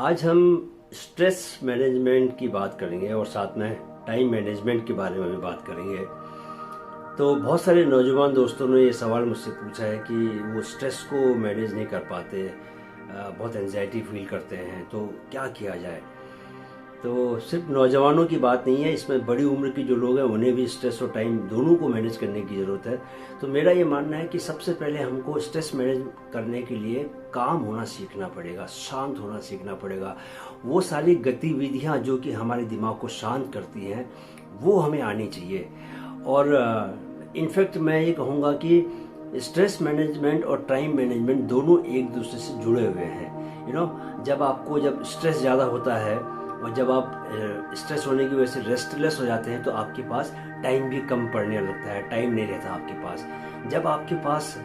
आज हम stress management की बात करेंगे और साथ में टाइम मैनेजमेंट के बारे में भी बात करेंगे। तो बहुत सारे नौजवान दोस्तों ने ये सवाल मुझसे पूछा है कि वो स्ट्रेस को मैनेज नहीं कर पाते, बहुत एंजाइटी फील करते हैं, तो क्या किया जाए। तो सिर्फ नौजवानों की बात नहीं है, इसमें बड़ी उम्र की जो लोग हैं उन्हें भी स्ट्रेस और टाइम दोनों को मैनेज करने की ज़रूरत है। तो मेरा ये मानना है कि सबसे पहले हमको स्ट्रेस मैनेज करने के लिए काम होना सीखना पड़ेगा, शांत होना सीखना पड़ेगा। वो सारी गतिविधियाँ जो कि हमारे दिमाग को शांत करती हैं वो हमें आनी चाहिए। और इनफैक्ट मैं ये कहूँगा कि स्ट्रेस मैनेजमेंट और टाइम मैनेजमेंट दोनों एक दूसरे से जुड़े हुए हैं। जब स्ट्रेस ज़्यादा होता है और जब आप स्ट्रेस होने की वजह से रेस्टलेस हो जाते हैं तो आपके पास टाइम भी कम पड़ने लगता है, टाइम नहीं रहता आपके पास। जब आपके पास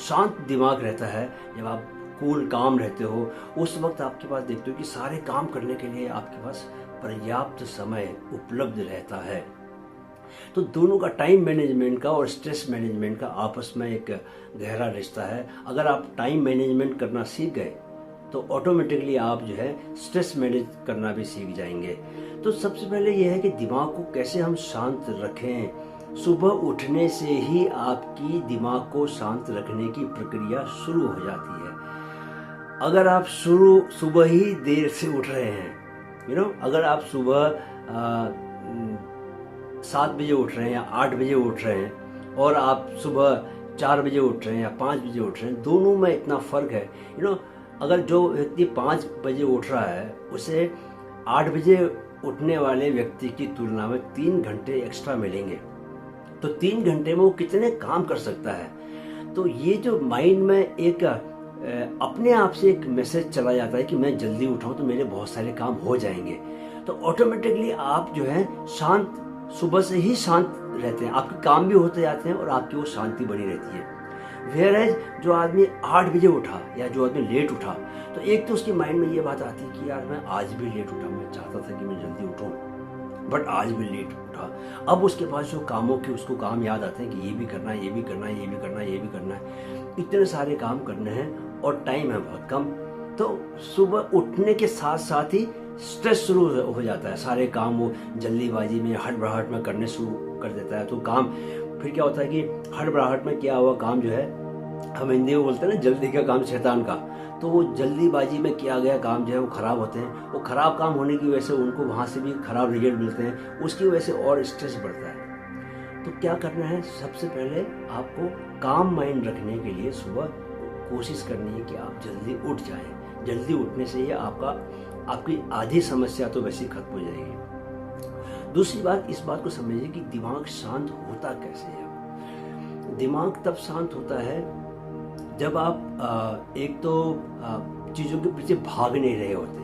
शांत दिमाग रहता है, जब आप कूल काम रहते हो, उस वक्त आपके पास देखते हो कि सारे काम करने के लिए आपके पास पर्याप्त समय उपलब्ध रहता है। तो दोनों का, टाइम मैनेजमेंट का और स्ट्रेस मैनेजमेंट का आपस में एक गहरा रिश्ता है। अगर आप टाइम मैनेजमेंट करना सीख गए तो ऑटोमेटिकली आप जो है स्ट्रेस मैनेज करना भी सीख जाएंगे। तो सबसे पहले यह है कि दिमाग को कैसे हम शांत रखें। सुबह उठने से ही आपकी दिमाग को शांत रखने की प्रक्रिया शुरू हो जाती है। अगर आप सुबह ही देर से उठ रहे हैं, अगर आप सुबह 7 बजे उठ रहे हैं या 8 बजे उठ रहे हैं और आप सुबह 4 बजे उठ रहे हैं या 5 बजे उठ रहे हैं, दोनों में इतना फ़र्क है। अगर जो व्यक्ति 5 बजे उठ रहा है उसे 8 बजे उठने वाले व्यक्ति की तुलना में 3 घंटे एक्स्ट्रा मिलेंगे। तो 3 घंटे में वो कितने काम कर सकता है। तो ये जो माइंड में एक अपने आप से एक मैसेज चला जाता है कि मैं जल्दी उठाऊं तो मेरे बहुत सारे काम हो जाएंगे। तो ऑटोमेटिकली आप जो है शांत, सुबह से ही शांत रहते हैं, आपके काम भी होते जाते हैं और आपकी वो शांति बनी रहती है। वेयरएज जो आदमी 8 बजे उठा या जो आदमी लेट उठा, तो एक तो उसकी माइंड में ये बात आती है कि यार मैं आज भी लेट उठा, मैं चाहता था कि मैं जल्दी उठूं बट आज भी लेट उठा। अब उसके पास जो कामों के उसको काम याद आते हैं कि ये भी करना है, ये भी करना है, ये भी करना है, ये भी करना है। इतने सारे काम करने हैं और टाइम है बहुत कम। तो सुबह उठने के साथ साथ ही स्ट्रेस शुरू हो जाता है। सारे काम वो जल्दीबाजी में, हड़बड़ाहट में करने शुरू कर देता है। तो काम फिर क्या होता है कि हड़बड़ाहट में किया हुआ काम जो है, हम हिंदी में बोलते हैं ना, जल्दी का काम शैतान का। तो वो जल्दीबाजी में किया गया काम जो है वो ख़राब होते हैं। वो ख़राब काम होने की वजह से उनको वहाँ से भी ख़राब रिजल्ट मिलते हैं, उसकी वजह से और स्ट्रेस बढ़ता है। तो क्या करना है, सबसे पहले आपको काम माइंड रखने के लिए सुबह कोशिश करनी है कि आप जल्दी उठ जाएं। जल्दी उठने से ही आपकी आधी समस्या तो वैसे ही खत्म हो जाएगी। दूसरी बात, इस बात को समझिए कि दिमाग शांत होता कैसे है। दिमाग तब शांत होता है जब आप एक तो चीज़ों के पीछे भाग नहीं रहे होते।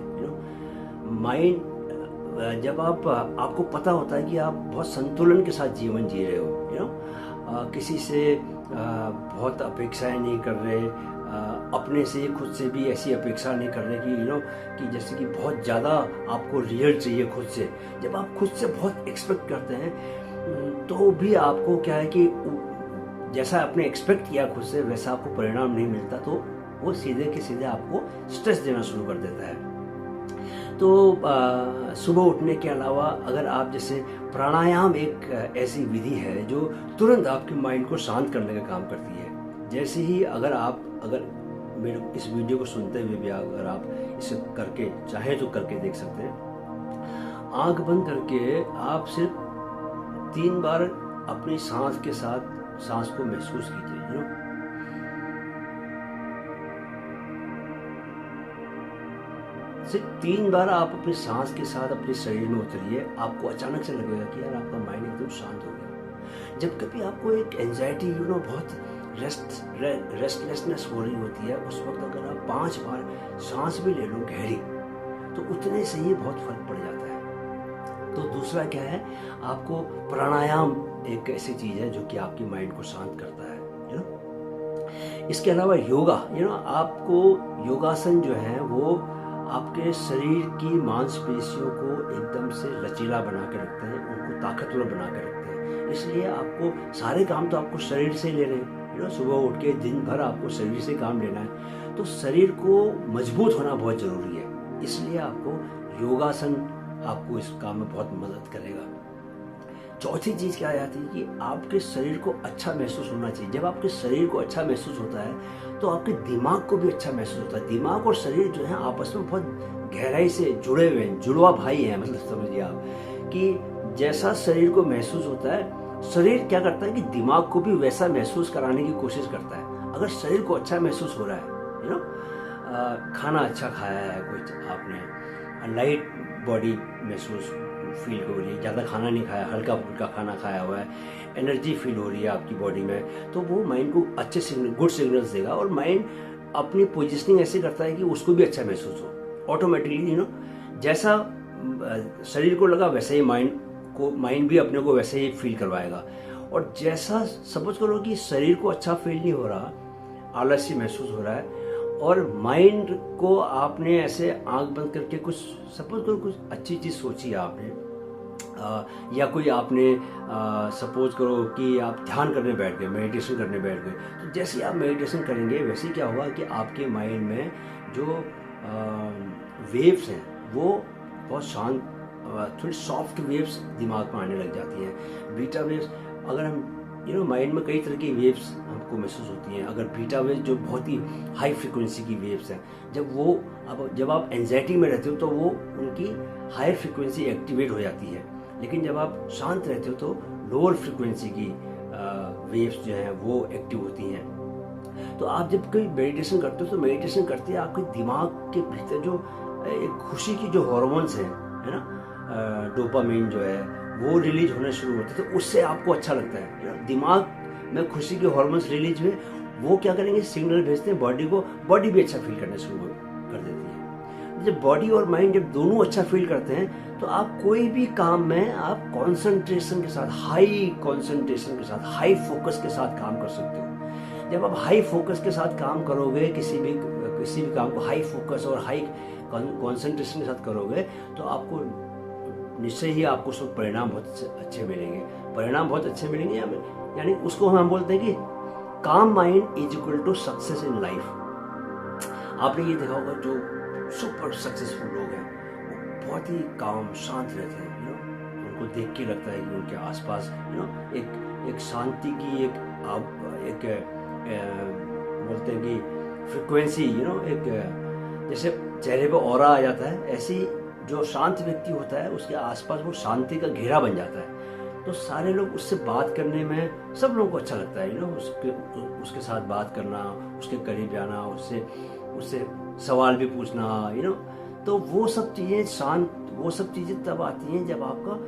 माइंड जब आपको पता होता है कि आप बहुत संतुलन के साथ जीवन जी रहे हो, किसी से बहुत अपेक्षाएं नहीं कर रहे, अपने से खुद से भी ऐसी अपेक्षा नहीं कर रहे कि जैसे कि बहुत ज़्यादा आपको रिजल्ट चाहिए खुद से। जब आप खुद से बहुत एक्सपेक्ट करते हैं तो भी आपको क्या है कि जैसा आपने एक्सपेक्ट किया खुद से वैसा आपको परिणाम नहीं मिलता, तो वो सीधे के सीधे आपको स्ट्रेस देना शुरू कर देता है। तो सुबह उठने के अलावा अगर आप जैसे प्राणायाम एक ऐसी विधि है जो तुरंत आपके माइंड को शांत करने का काम करती है। जैसे ही अगर मेरे इस वीडियो को सुनते हुए भी अगर आप इसे करके चाहें तो करके देख सकते हैं। आंख बंद करके आप सिर्फ 3 बार अपनी सांस के साथ सांस को महसूस कीजिए। सिर्फ 3 बार आप अपनी सांस के साथ अपने शरीर में उतरिए। आपको अचानक से लगेगा कि यार आपका माइंड एकदम शांत हो गया। जब कभी आपको एक एंजाइटी बहुत रेस्टलेसनेस हो रही होती है, उस वक्त अगर आप 5 बार सांस भी ले लो गहरी, तो उतने से ही बहुत फर्क पड़ जाता है। तो दूसरा क्या है, आपको प्राणायाम एक ऐसी चीज़ है जो कि आपकी माइंड को शांत करता है। इसके अलावा योगा, आपको योगासन जो है वो आपके शरीर की मांसपेशियों को एकदम से लचीला बना के रखते हैं, उनको ताकतवर बना के रखते हैं। इसलिए आपको सारे काम तो आपको शरीर से लेने हैं, सुबह उठ के दिन भर आपको शरीर से काम लेना है, तो शरीर को मजबूत होना बहुत ज़रूरी है। इसलिए आपको योगासन आपको इस काम में बहुत मदद करेगा। चौथी चीज़ क्या आ जाती है कि आपके शरीर को अच्छा महसूस होना चाहिए। जब आपके शरीर को अच्छा महसूस होता है तो आपके दिमाग को भी अच्छा महसूस होता है। दिमाग और शरीर जो है आपस में बहुत गहराई से जुड़े हुए हैं, जुड़वा भाई हैं। मतलब समझिए आप कि जैसा शरीर को महसूस होता है, शरीर क्या करता है कि दिमाग को भी वैसा महसूस कराने की कोशिश करता है। अगर शरीर को अच्छा महसूस हो रहा है, खाना अच्छा खाया है, कुछ आपने लाइट बॉडी महसूस फील हो रही है, ज़्यादा खाना नहीं खाया, हल्का फुल्का खाना खाया हुआ है, एनर्जी फील हो रही है आपकी बॉडी में, तो वो माइंड को अच्छे सिग्नल, गुड सिग्नल्स देगा। और माइंड अपनी पोजीशनिंग ऐसे करता है कि उसको भी अच्छा महसूस हो ऑटोमेटिकली। जैसा शरीर को लगा वैसे ही माइंड भी अपने को वैसे ही फील करवाएगा। और जैसा सपोज करो कि शरीर को अच्छा फील नहीं हो रहा, आलस्य महसूस हो रहा है, और माइंड को आपने ऐसे आंख बंद करके कुछ सपोज करो कुछ अच्छी चीज़ सोची आपने, या कोई आपने सपोज करो कि आप ध्यान करने बैठ गए, मेडिटेशन करने बैठ गए, तो जैसे आप मेडिटेशन करेंगे वैसे क्या होगा कि आपके माइंड में जो वेव्स हैं वो बहुत शांत, थोड़ी सॉफ्ट वेव्स दिमाग में आने लग जाती हैं। बीटा वेव्स, अगर हम माइंड में कई तरह की वेव्स हमको महसूस होती हैं। अगर बीटा वेव्स जो बहुत ही हाई फ्रिक्वेंसी की वेव्स हैं, जब आप एंजाइटी में रहते हो तो वो उनकी हायर फ्रिक्वेंसी एक्टिवेट हो जाती है, लेकिन जब आप शांत रहते हो तो लोअर फ्रिक्वेंसी की वेव्स जो हैं वो एक्टिव होती हैं। तो आप जब कोई मेडिटेशन करते हो तो मेडिटेशन करते हैं आपके दिमाग के भीतर जो एक खुशी की जो हॉर्मोन्स हैं, है ना, डोपामिन जो है वो रिलीज होने शुरू होते हैं, तो उससे आपको अच्छा लगता है। दिमाग में खुशी के हार्मोन्स रिलीज हुए, वो क्या करेंगे, सिग्नल भेजते हैं बॉडी को, बॉडी भी अच्छा फील करना शुरू कर देती है। जब बॉडी और माइंड जब दोनों अच्छा फील करते हैं तो आप कोई भी काम में आप कंसंट्रेशन के साथ, हाई कंसंट्रेशन के साथ, हाई फोकस के साथ काम कर सकते हो। जब आप हाई फोकस के साथ काम करोगे, किसी भी काम को हाई फोकस और हाई कंसंट्रेशन के साथ करोगे तो आपको निश्चय ही आपको सब परिणाम बहुत अच्छे मिलेंगे। परिणाम बहुत अच्छे मिलेंगे यानी उसको हम बोलते हैं कि calm mind is equal to success in life. आपने ये देखा होगा जो सुपर सक्सेसफुल लोग हैं वो बहुत ही काम, शांत रहते हैं। उनको देख के लगता है कि उनके आसपास एक शांति की एक बोलते हैं कि फ्रिक्वेंसी, एक जैसे चेहरे पे ऑरा आ जाता है, ऐसी जो शांत व्यक्ति होता है उसके आसपास वो शांति का घेरा बन जाता है। तो सारे लोग उससे बात करने में सब लोगों को अच्छा लगता है, उसके साथ बात करना, उसके करीब जाना, उससे सवाल भी पूछना, तो वो सब चीज़ें तब आती हैं जब आपका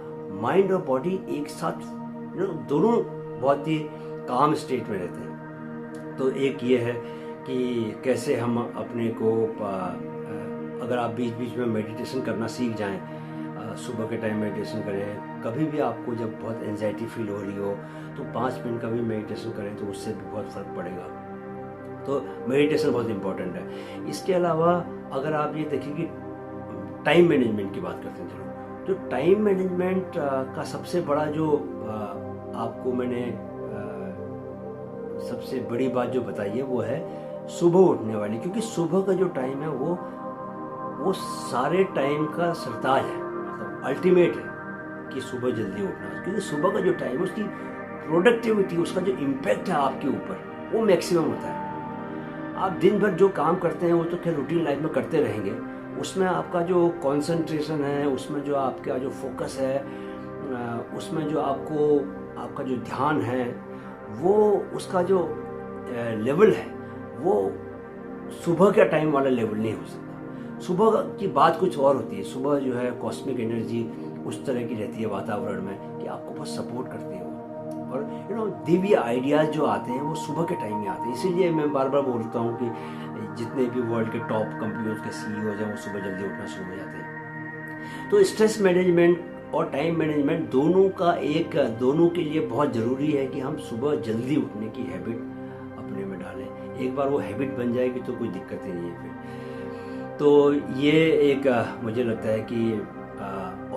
माइंड और बॉडी एक साथ दोनों बहुत ही काम स्टेट में रहते हैं। तो एक ये है कि कैसे हम अपने को, अगर आप बीच बीच में मेडिटेशन करना सीख जाएं, सुबह के टाइम मेडिटेशन करें, कभी भी आपको जब बहुत एंजाइटी फील हो रही हो तो 5 मिनट का भी मेडिटेशन करें तो उससे भी बहुत फ़र्क पड़ेगा। तो मेडिटेशन बहुत इम्पोर्टेंट है। इसके अलावा अगर आप ये देखें कि टाइम मैनेजमेंट की बात करते हैं, चलो, तो टाइम मैनेजमेंट का सबसे बड़ा जो आपको मैंने सबसे बड़ी बात जो बताई है वो है सुबह उठने वाली, क्योंकि सुबह का जो टाइम है वो सारे टाइम का सरताज है, मतलब अल्टीमेट है कि सुबह जल्दी उठना, क्योंकि सुबह का जो टाइम है उसकी प्रोडक्टिविटी, उसका जो इम्पैक्ट है आपके ऊपर वो मैक्सिमम होता है। आप दिन भर जो काम करते हैं वो तो खैर रूटीन लाइफ में करते रहेंगे, उसमें आपका जो कंसंट्रेशन है, उसमें जो आपका जो फोकस है, उसमें जो आपका जो ध्यान है, वो उसका जो लेवल है वो सुबह का टाइम वाला लेवल नहीं हो सकता। सुबह की बात कुछ और होती है। सुबह जो है कॉस्मिक एनर्जी उस तरह की रहती है वातावरण में कि आपको बहुत सपोर्ट करती है और दिव्य आइडियाज़ जो आते हैं वो सुबह के टाइम में आते हैं। इसीलिए मैं बार बार बोलता हूँ कि जितने भी वर्ल्ड के टॉप कंपनियों के CEO हैं वो सुबह जल्दी उठना शुरू हो जाते हैं। तो स्ट्रेस मैनेजमेंट और टाइम मैनेजमेंट दोनों के लिए बहुत ज़रूरी है कि हम सुबह जल्दी उठने की हैबिट अपने में डालें। एक बार वो हैबिट बन जाएगी तो कोई दिक्कत ही नहीं है फिर। तो ये एक मुझे लगता है कि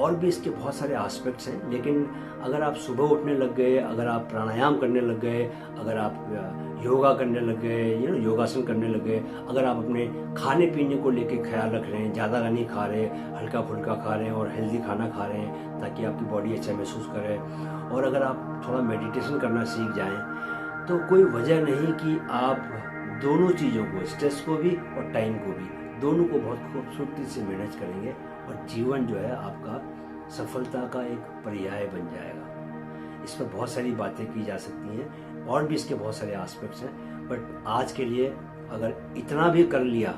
और भी इसके बहुत सारे एस्पेक्ट्स हैं, लेकिन अगर आप सुबह उठने लग गए, अगर आप प्राणायाम करने लग गए, अगर आप योगा करने लग गए, योगासन करने लग गए, अगर आप अपने खाने पीने को लेके ख्याल रख रहे हैं, ज़्यादा नहीं खा रहे, हल्का फुल्का खा रहे हैं और हेल्दी खाना खा रहे हैं ताकि आपकी बॉडी अच्छा महसूस करे, और अगर आप थोड़ा मेडिटेशन करना सीख जाएं, तो कोई वजह नहीं कि आप दोनों चीज़ों को, स्ट्रेस को भी और टाइम को भी, दोनों को बहुत खूबसूरती से मैनेज करेंगे और जीवन जो है आपका सफलता का एक पर्याय बन जाएगा। इस पर बहुत सारी बातें की जा सकती हैं और भी इसके बहुत सारे एस्पेक्ट्स हैं, बट आज के लिए अगर इतना भी कर लिया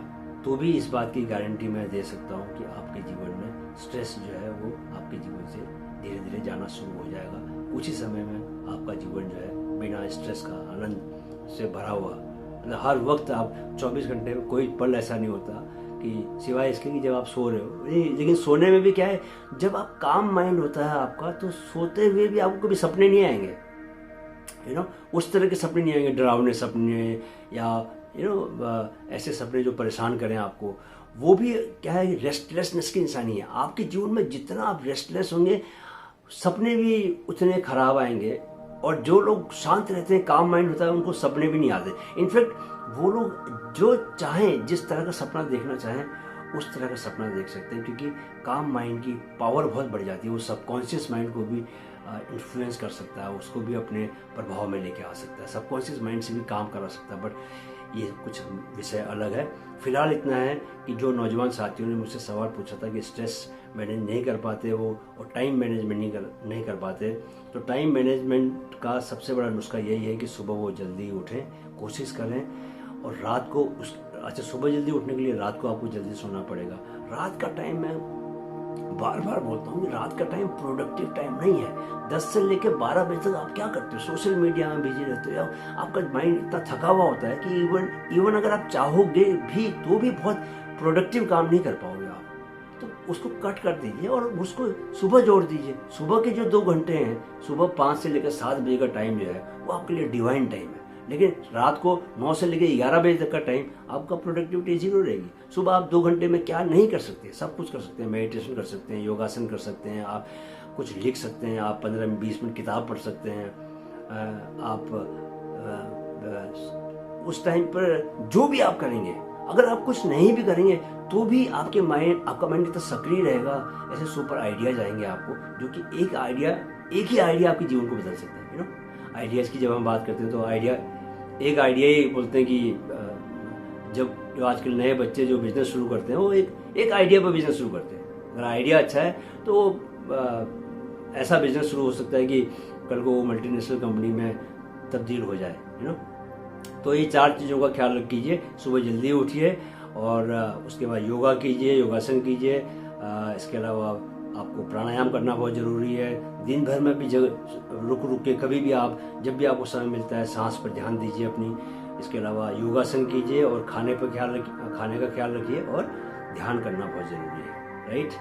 तो भी इस बात की गारंटी मैं दे सकता हूँ कि आपके जीवन में स्ट्रेस जो है वो आपके जीवन से धीरे धीरे जाना शुरू हो जाएगा। कुछ ही समय में आपका जीवन जो है बिना स्ट्रेस का आनंद से भरा हुआ, मतलब हर वक्त आप 24 घंटे में कोई पल ऐसा नहीं होता कि सिवाय इसके कि जब आप सो रहे हो। लेकिन सोने में भी क्या है, जब आप काम माइंड होता है आपका, तो सोते हुए भी आपको कभी सपने नहीं आएंगे, उस तरह के सपने नहीं आएंगे, डरावने सपने या ऐसे सपने जो परेशान करें आपको। वो भी क्या है, रेस्टलेसनेस की निशानी है। आपके जीवन में जितना आप रेस्टलेस होंगे, सपने भी उतने खराब आएंगे, और जो लोग शांत रहते हैं, काम माइंड होता है, उनको सपने भी नहीं आते। इनफैक्ट वो लोग जो चाहें, जिस तरह का सपना देखना चाहें उस तरह का सपना देख सकते हैं, क्योंकि काम माइंड की पावर बहुत बढ़ जाती है। वो सबकॉन्शियस माइंड को भी इन्फ्लुएंस कर सकता है, उसको भी अपने प्रभाव में लेके आ सकता है, सबकॉन्शियस माइंड से भी काम करा सकता है। बट ये कुछ विषय अलग है। फिलहाल इतना है कि जो नौजवान साथियों ने मुझसे सवाल पूछा था कि स्ट्रेस मैनेज नहीं कर पाते वो और टाइम मैनेजमेंट नहीं कर पाते, तो टाइम मैनेजमेंट का सबसे बड़ा नुस्खा यही है कि सुबह वो जल्दी उठें, कोशिश करें, और रात को सुबह जल्दी उठने के लिए रात को आपको जल्दी सोना पड़ेगा। रात का टाइम, मैं बार बार बोलता हूँ कि रात का टाइम प्रोडक्टिव टाइम नहीं है। 10 से लेकर 12 बजे तक आप क्या करते हो? सोशल मीडिया में बिजी रहते हो, या आपका माइंड इतना थका हुआ होता है कि इवन अगर आप चाहोगे भी तो भी बहुत प्रोडक्टिव काम नहीं कर पाओगे आप। तो उसको कट कर दीजिए और उसको सुबह जोड़ दीजिए। सुबह के जो 2 घंटे हैं, सुबह 5 से लेकर 7 बजे का टाइम जो है वो आपके लिए डिवाइन टाइम है। लेकिन रात को 9 से लेकर 11 बजे तक का टाइम आपका प्रोडक्टिविटी 0 रहेगी। सुबह आप 2 घंटे में क्या नहीं कर सकते? सब कुछ कर सकते हैं। मेडिटेशन कर सकते हैं, योगासन कर सकते हैं, आप कुछ लिख सकते हैं, आप 15-20 मिनट किताब पढ़ सकते हैं। आप उस टाइम पर जो भी आप करेंगे, अगर आप कुछ नहीं भी करेंगे तो भी आपका माइंड इतना सक्रिय रहेगा। ऐसे सुपर आइडियाज आएंगे आपको, जो कि एक ही आइडिया आपके जीवन को बदल सकता है। आइडियाज़ की जब हम बात करते हैं तो एक आइडिया ही बोलते हैं कि जो आजकल नए बच्चे जो बिजनेस शुरू करते हैं वो एक आइडिया पर बिजनेस शुरू करते हैं। अगर आइडिया अच्छा है तो ऐसा बिजनेस शुरू हो सकता है कि कल को वो मल्टीनेशनल कंपनी में तब्दील हो जाए। तो ये 4 चीज़ों का ख्याल कीजिए। सुबह जल्दी उठिए और उसके बाद योगा कीजिए, योगासन कीजिए। इसके अलावा आपको प्राणायाम करना बहुत ज़रूरी है। दिन भर में भी रुक के कभी भी जब भी आपको समय मिलता है, सांस पर ध्यान दीजिए अपनी। इसके अलावा योगासन कीजिए और खाने का ख्याल रखिए और ध्यान करना बहुत ज़रूरी है। राइट।